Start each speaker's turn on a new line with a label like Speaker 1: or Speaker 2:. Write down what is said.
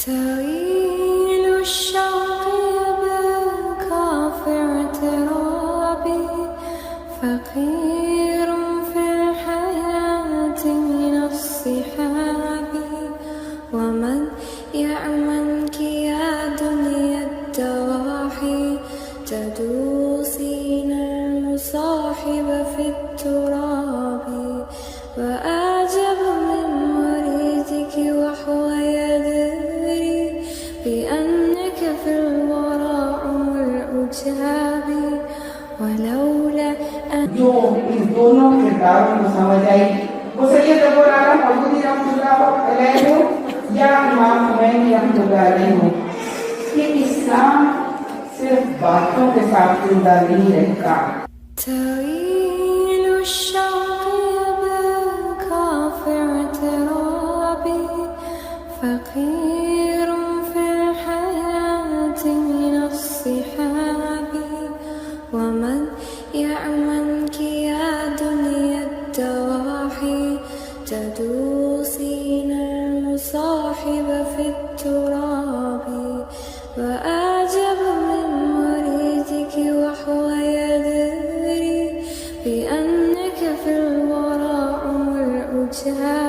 Speaker 1: سريل الشوق يبكى في اعترابي، فقير في الحياة من الصحاب. ومن يأمنك يا دنيا الدواحي، تدوسين المصاحب في التراب. وأعجب من مريدك وهو يدري بأنك في الورى العجاب. ولولا أن
Speaker 2: जो इस दोनों किरदारों को समझ आई वो सैयद अबू आला मौदूदी रहमतुल्लाह अलैह हो या इमाम खुमैनी रहमतुल्लाह अलैह हो कि इस्लाम सिर्फ बातों के साथ जिंदा नहीं रहता।
Speaker 1: تريل الشوق يبكى في اعترابي، فقير في الحياة من الصحاب. ومن يأمنك يا دنيا الدواحي، تدوسين المصاحب في التراب. وأعجب من مريدك وهو يدري بأنك في الورى العجاب.